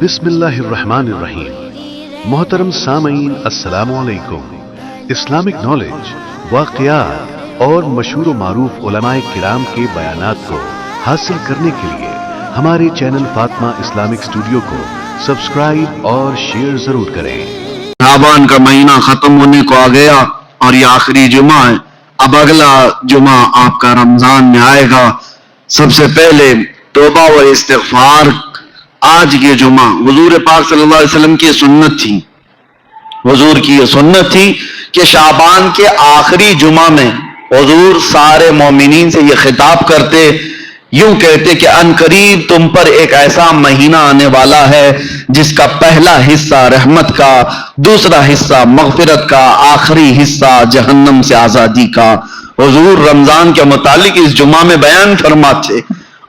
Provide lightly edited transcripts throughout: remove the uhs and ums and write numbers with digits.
بسم اللہ الرحمن الرحیم۔ محترم سامعین السلام علیکم۔ اسلامک نالج، واقعات اور مشہور و معروف علماء کرام کے بیانات کو حاصل کرنے کے لیے ہمارے چینل فاطمہ اسلامک اسٹوڈیو کو سبسکرائب اور شیئر ضرور کریں۔ شعبان کا مہینہ ختم ہونے کو آ گیا اور یہ آخری جمعہ ہے۔ اب اگلا جمعہ آپ کا رمضان میں آئے گا۔ سب سے پہلے توبہ و استغفار۔ آج یہ جمعہ حضور پاک صلی اللہ علیہ وسلم کی سنت تھی، حضور کی یہ سنت تھی کہ شعبان کے آخری جمعہ میں حضور سارے مومنین سے یہ خطاب کرتے، یوں کہتے کہ ان قریب تم پر ایک ایسا مہینہ آنے والا ہے جس کا پہلا حصہ رحمت کا، دوسرا حصہ مغفرت کا، آخری حصہ جہنم سے آزادی کا۔ حضور رمضان کے متعلق اس جمعہ میں بیان فرماتے،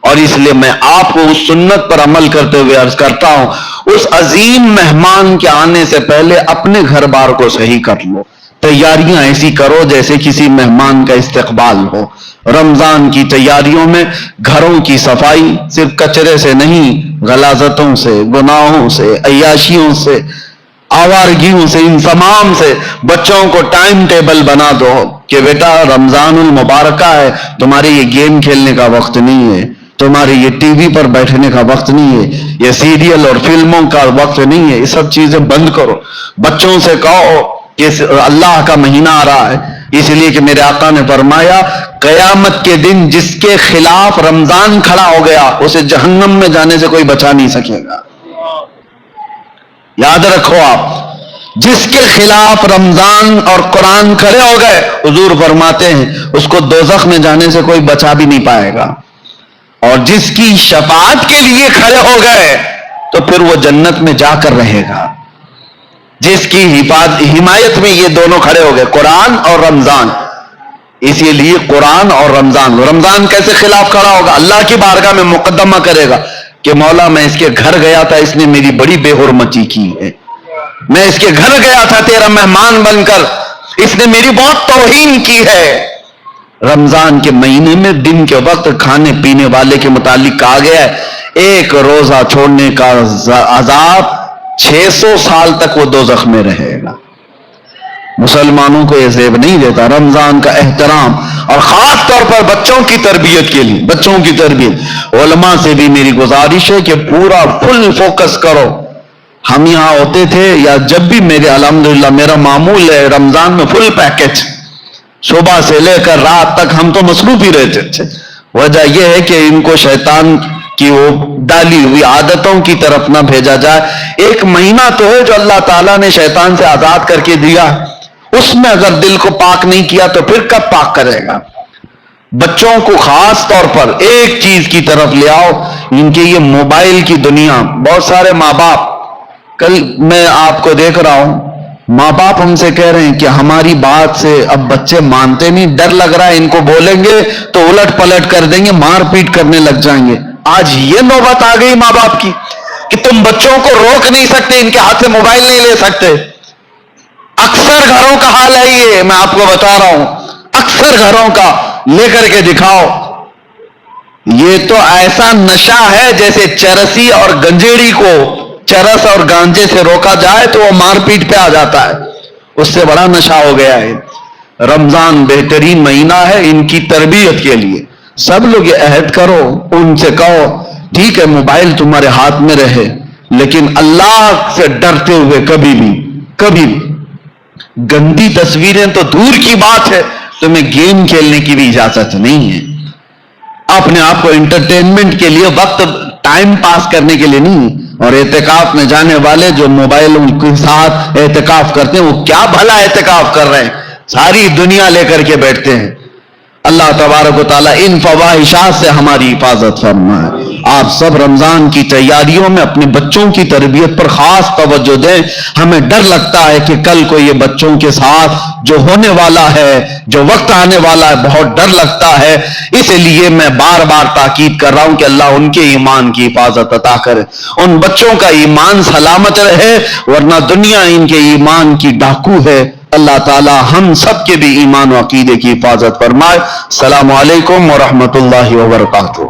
اور اس لیے میں آپ کو اس سنت پر عمل کرتے ہوئے عرض کرتا ہوں، اس عظیم مہمان کے آنے سے پہلے اپنے گھر بار کو صحیح کر لو، تیاریاں ایسی کرو جیسے کسی مہمان کا استقبال ہو۔ رمضان کی تیاریوں میں گھروں کی صفائی صرف کچرے سے نہیں، غلاظتوں سے، گناہوں سے، عیاشیوں سے، آوارگیوں سے، ان تمام سے بچوں کو ٹائم ٹیبل بنا دو کہ بیٹا رمضان المبارکہ ہے، تمہارے یہ گیم کھیلنے کا وقت نہیں ہے، تمہارے یہ ٹی وی پر بیٹھنے کا وقت نہیں ہے، یہ سیریل اور فلموں کا وقت نہیں ہے، یہ سب چیزیں بند کرو۔ بچوں سے کہو کہ اللہ کا مہینہ آ رہا ہے، اس لیے کہ میرے آقا نے فرمایا قیامت کے دن جس کے خلاف رمضان کھڑا ہو گیا اسے جہنم میں جانے سے کوئی بچا نہیں سکے گا۔ یاد رکھو آپ، جس کے خلاف رمضان اور قرآن کھڑے ہو گئے، حضور فرماتے ہیں اس کو دوزخ میں جانے سے کوئی بچا بھی نہیں پائے گا، اور جس کی شفاعت کے لیے کھڑے ہو گئے تو پھر وہ جنت میں جا کر رہے گا۔ جس کی حمایت میں یہ دونوں کھڑے ہو گئے، قرآن اور رمضان، اسی لیے قرآن اور رمضان۔ رمضان کیسے خلاف کھڑا ہوگا؟ اللہ کی بارگاہ میں مقدمہ کرے گا کہ مولا میں اس کے گھر گیا تھا، اس نے میری بڑی بے حرمتی کی ہے، میں اس کے گھر گیا تھا تیرا مہمان بن کر، اس نے میری بہت توہین کی ہے۔ رمضان کے مہینے میں دن کے وقت کھانے پینے والے کے متعلق کہا گیا ہے ایک روزہ چھوڑنے کا عذاب 600 سال تک وہ دوزخ میں رہے گا۔ مسلمانوں کو یہ زیب نہیں دیتا رمضان کا احترام، اور خاص طور پر بچوں کی تربیت کے لیے، بچوں کی تربیت۔ علماء سے بھی میری گزارش ہے کہ پورا فل فوکس کرو۔ ہم یہاں ہوتے تھے یا جب بھی میرے الحمدللہ میرا معمول ہے رمضان میں فل پیکج، صبح سے لے کر رات تک ہم تو مصروف ہی رہتے تھے۔ وجہ یہ ہے کہ ان کو شیطان کی وہ ڈالی ہوئی عادتوں کی طرف نہ بھیجا جائے۔ ایک مہینہ تو ہے جو اللہ تعالیٰ نے شیطان سے آزاد کر کے دیا، اس میں اگر دل کو پاک نہیں کیا تو پھر کب پاک کرے گا؟ بچوں کو خاص طور پر ایک چیز کی طرف لے آؤ، ان کے یہ موبائل کی دنیا، بہت سارے ماں باپ، کل میں آپ کو دیکھ رہا ہوں ماں باپ ہم سے کہہ رہے ہیں کہ ہماری بات سے اب بچے مانتے نہیں، ڈر لگ رہا ہے ان کو بولیں گے تو الٹ پلٹ کر دیں گے، مار پیٹ کرنے لگ جائیں گے۔ آج یہ نوبت آ گئی ماں باپ کی کہ تم بچوں کو روک نہیں سکتے، ان کے ہاتھ سے موبائل نہیں لے سکتے۔ اکثر گھروں کا حال ہے یہ، میں آپ کو بتا رہا ہوں، اکثر گھروں کا، لے کر کے دکھاؤ۔ یہ تو ایسا نشہ ہے جیسے چرسی اور گنجیڑی کو چرس اور گانجے سے روکا جائے تو وہ مار پیٹ پہ آ جاتا ہے، اس سے بڑا نشہ ہو گیا ہے۔ رمضان بہترین مہینہ ہے ان کی تربیت کے لیے۔ سب لوگ یہ عہد کرو، ان سے کہو ٹھیک ہے موبائل تمہارے ہاتھ میں رہے، لیکن اللہ سے ڈرتے ہوئے کبھی بھی گندی تصویریں تو دور کی بات ہے، تمہیں گیم کھیلنے کی بھی اجازت نہیں ہے۔ اپنے آپ کو انٹرٹینمنٹ کے لیے، وقت ٹائم پاس کرنے کے لیے نہیں۔ اور اعتکاف میں جانے والے جو موبائلوں کے ساتھ اعتکاف کرتے ہیں وہ کیا بھلا اعتکاف کر رہے ہیں، ساری دنیا لے کر کے بیٹھتے ہیں۔ اللہ تبارک و تعالیٰ ان فواحشات سے ہماری حفاظت فرمائے۔ آپ سب رمضان کی تیاریوں میں اپنے بچوں کی تربیت پر خاص توجہ دیں۔ ہمیں ڈر لگتا ہے کہ کل کو یہ بچوں کے ساتھ جو ہونے والا ہے، جو وقت آنے والا ہے، بہت ڈر لگتا ہے۔ اس لیے میں بار بار تاکید کر رہا ہوں کہ اللہ ان کے ایمان کی حفاظت عطا کرے، ان بچوں کا ایمان سلامت رہے، ورنہ دنیا ان کے ایمان کی ڈاکو ہے۔ اللہ تعالی ہم سب کے بھی ایمان و عقیدے کی حفاظت فرمائے۔ السلام علیکم ورحمۃ اللہ وبرکاتہ۔